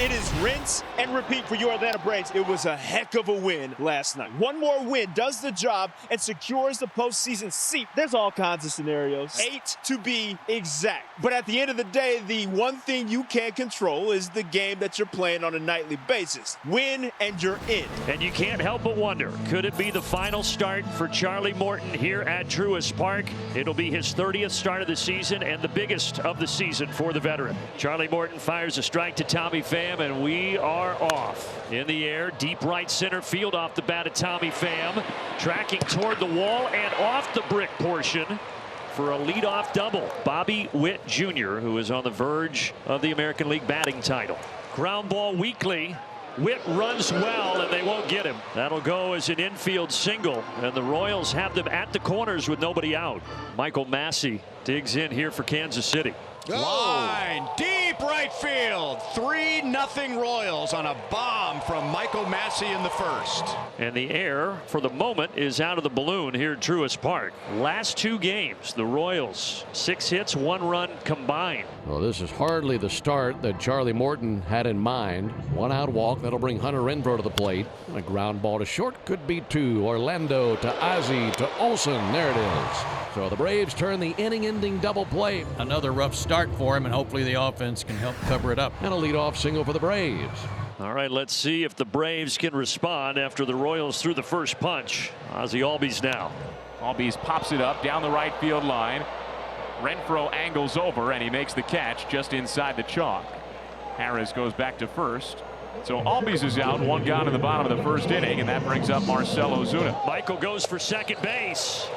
It is rinse and repeat for your Atlanta Braves. It was a heck of a win last night. One more win does the job and secures the postseason seat. There's all kinds of scenarios. 8 to be exact. But at the end of the day, the one thing you can't control is the game that you're playing on a nightly basis. Win and you're in. And you can't help but wonder, could it be the final start for Charlie Morton here at Truist Park? It'll be his 30th start of the season and the biggest of the season for the veteran. Charlie Morton fires a strike to Tommy Pham, and we are off. In the air, deep right center field off the bat of Tommy Pham. Tracking toward the wall and off the brick portion for a leadoff double. Bobby Witt Jr., who is on the verge of the American League batting title. Ground ball weakly. Witt runs well, and they won't get him. That'll go as an infield single, and the Royals have them at the corners with nobody out. Michael Massey digs in here for Kansas City. Line deep right field. 3-0 Royals on a bomb from Michael Massey in the first. And the air for the moment is out of the balloon here at Truist Park. Last 2 games, the Royals 6 hits, 1 run combined. Well, this is hardly the start that Charlie Morton had in mind. 1 out walk, that'll bring Hunter Renfroe to the plate. A ground ball to short, could be 2. Orlando to Ozzie to Olsen. There it is. So the Braves turn the inning-ending double play. Another rough start for him, and hopefully the offense can help cover it up. And a leadoff single for the Braves. All right, let's see if the Braves can respond after the Royals threw the first punch. Ozzie Albies now. Albies pops it up down the right field line. Renfroe angles over, and he makes the catch just inside the chalk. Harris goes back to first. So Albies is out, 1 gone in the bottom of the first inning, and that brings up Marcell Ozuna. Michael goes for second base.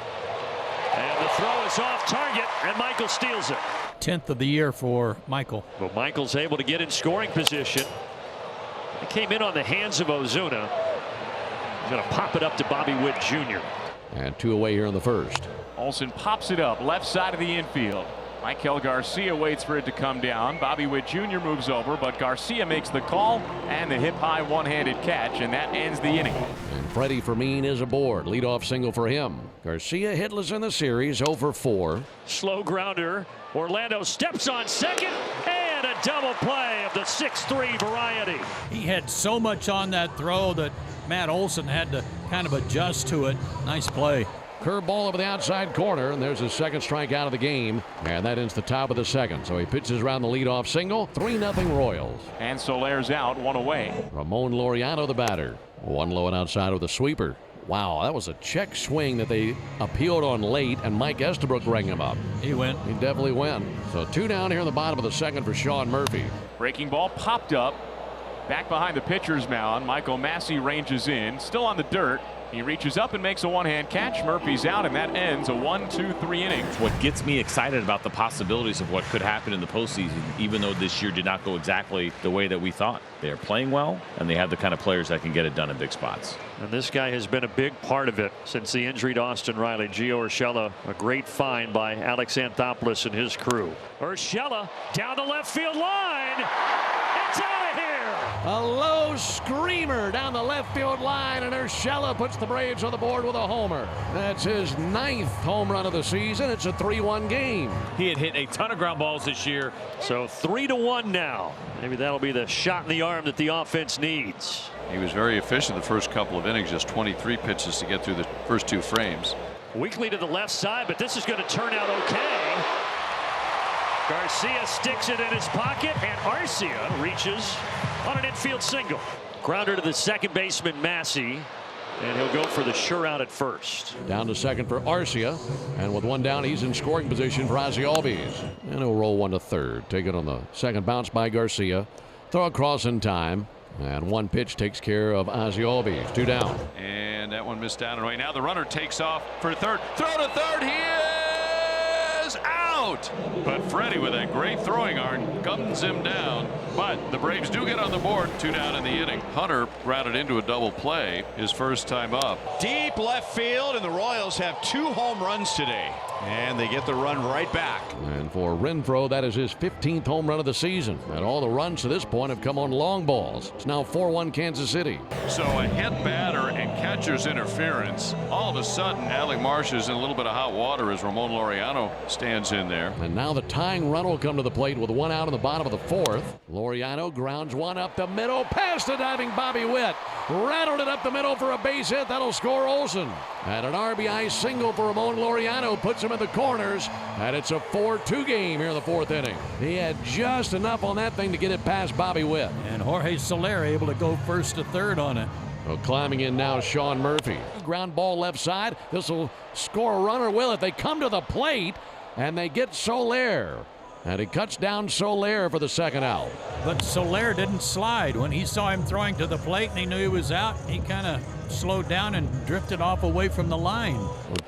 And the throw is off target, and Michael steals it. 10th of the year for Michael. But Michael's able to get in scoring position. It came in on the hands of Ozuna. He's going to pop it up to Bobby Witt Jr. And 2 away here in the first. Olsen pops it up left side of the infield. Michael Garcia waits for it to come down. Bobby Witt Jr. moves over, but Garcia makes the call and the hip-high one-handed catch, and that ends the inning. And Freddie Fermin is aboard. Leadoff single for him. Garcia hitless in the series, 0 for 4. Slow grounder. Orlando steps on second, and a double play of the 6-3 variety. He had so much on that throw that Matt Olson had to kind of adjust to it. Nice play. Curveball over the outside corner, and there's his second strikeout of the game, and that ends the top of the second. So he pitches around the leadoff single. 3-0 Royals. And Soler's out, 1 away. Ramon Laureano the batter. 1 low and outside with a sweeper. Wow, that was a check swing that they appealed on late, and Mike Estabrook rang him up. He went. He definitely went. So 2 down here in the bottom of the second for Sean Murphy. Breaking ball popped up. Back behind the pitcher's mound. Michael Massey ranges in. Still on the dirt. He reaches up and makes a one-hand catch. Murphy's out, and that ends a 1-2-3 inning. What gets me excited about the possibilities of what could happen in the postseason, even though this year did not go exactly the way that we thought. They are playing well, and they have the kind of players that can get it done in big spots. And this guy has been a big part of it since the injury to Austin Riley. Gio Urshela, a great find by Alex Anthopoulos and his crew. Urshela down the left field line. It's out of here. A low screamer down the left field line, and Urshela puts the Braves on the board with a homer. That's his 9th home run of the season. It's a 3-1 game. He had hit a ton of ground balls this year. So 3-1 now. Maybe that'll be the shot in the arm that the offense needs. He was very efficient the first couple of innings, just 23 pitches to get through the first 2 frames. Weakly to the left side, but this is going to turn out okay. Garcia sticks it in his pocket, and Arcia reaches on an infield single. Grounder to the second baseman, Massey, and he'll go for the sure out at first. Down to second for Arcia, and with 1 down, he's in scoring position for Ozzie Albies. And he'll roll 1 to third. Take it on the second bounce by Garcia. Throw across in time, and 1 pitch takes care of Ozzie Albies. 2 down. And that one missed down, and right now the runner takes off for third. Throw to third. He is out. But Freddie, with that great throwing arm, guns him down. But the Braves do get on the board. 2 down in the inning. Hunter routed into a double play his first time up. Deep left field, and the Royals have 2 home runs today. And they get the run right back. And for Renfroe, that is his 15th home run of the season. And all the runs to this point have come on long balls. It's now 4-1 Kansas City. So a hit batter and catcher's interference. All of a sudden, Alec Marsh is in a little bit of hot water as Ramon Laureano stands in there. And now the tying run will come to the plate with one out in the bottom of the fourth. Laureano grounds one up the middle, past the diving Bobby Witt. Rattled it up the middle for a base hit. That'll score Olson. And an RBI single for Ramon Laureano puts him in the corners. And it's a 4-2 game here in the fourth inning. He had just enough on that thing to get it past Bobby Witt. And Jorge Soler able to go first to third on it. Well, climbing in now, Sean Murphy. Ground ball left side. This will score a runner, will it? They come to the plate, and they get Soler. And he cuts down Soler for the second out. But Soler didn't slide. When he saw him throwing to the plate and he knew he was out, he kind of slowed down and drifted off away from the line.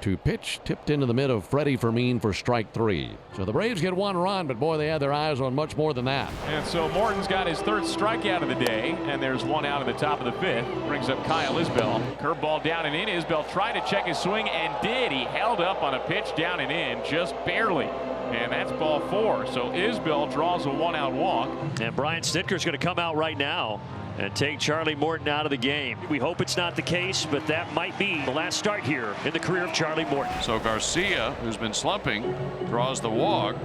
0-2 pitch tipped into the mid of Freddie Fermin for strike three. So the Braves get one run, but boy, they had their eyes on much more than that. And so Morton's got his third strikeout of the day, and there's one out in the top of the fifth. Brings up Kyle Isbell. Curveball down and in. Isbell tried to check his swing and did. He held up on a pitch down and in, just barely. And that's ball four. So Isbell draws a one-out walk. And Brian Snitker's going to come out right now and take Charlie Morton out of the game. We hope it's not the case, but that might be the last start here in the career of Charlie Morton. So Garcia, who's been slumping, draws the walk,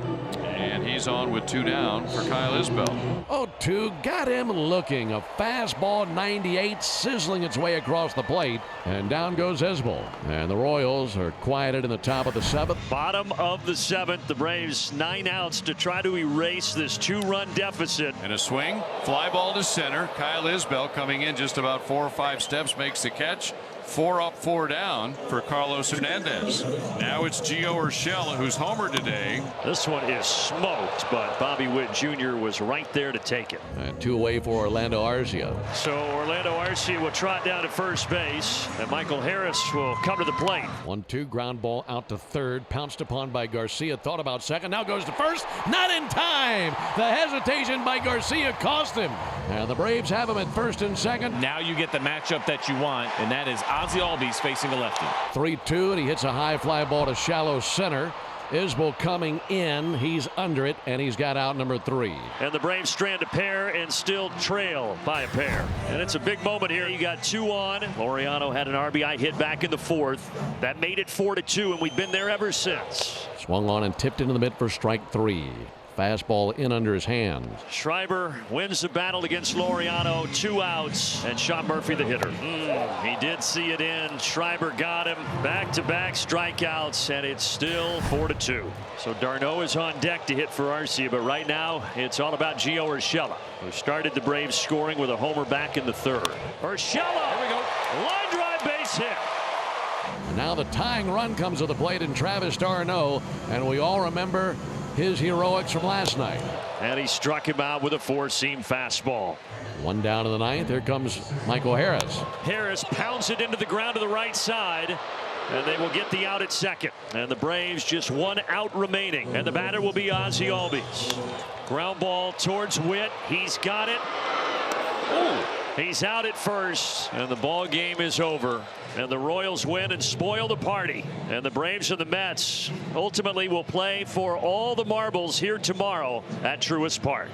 and he's on with two down for Kyle Isbell. 0-2 got him looking. A fastball 98 sizzling its way across the plate, and down goes Isbell. And the Royals are quieted in the top of the seventh. Bottom of the seventh, the Braves 9 outs to try to erase this 2-run deficit. And a swing, fly ball to center. Kyle Isbell coming in just about 4 or 5 steps, makes the catch. 4 up, 4 down for Carlos Hernandez. Now it's Gio Urshela who's homered today. This one is smoked, but Bobby Witt Jr. was right there to take it. And 2 away for Orlando Arcia. So Orlando Arcia will trot down to first base, and Michael Harris will come to the plate. 1-2 ground ball out to third, pounced upon by Garcia, thought about second, now goes to first, not in time. The hesitation by Garcia cost him. And the Braves have him at first and second. Now you get the matchup that you want, and that is Ozzie Albies facing a lefty. 3-2, and he hits a high fly ball to shallow center. Isbell coming in, he's under it, and he's got out number 3. And the Braves strand a pair and still trail by a pair. And it's a big moment here. You got 2 on. Laureano had an RBI hit back in the fourth. That made it 4-2, and we've been there ever since. Swung on and tipped into the mid for strike 3. Fastball in under his hands. Schreiber wins the battle against Laureano. 2 outs, and Sean Murphy the hitter. He did see it in. Schreiber got him. Back-to-back strikeouts, and it's still 4-2. So d'Arnaud is on deck to hit for Arcia, but right now it's all about Gio Urshela, who started the Braves scoring with a homer back in the third. Urshela, here we go. Line drive base hit. And now the tying run comes to the plate in Travis d'Arnaud, and we all remember his heroics from last night. And he struck him out with a 4-seam fastball. 1 down in the ninth. Here comes Michael Harris. Harris pounds it into the ground to the right side, and they will get the out at second. And the Braves just 1 out remaining, and the batter will be Ozzie Albies. Ground ball towards Witt. He's got it. Ooh. He's out at first, and the ball game is over. And the Royals win and spoil the party. And the Braves and the Mets ultimately will play for all the marbles here tomorrow at Truist Park.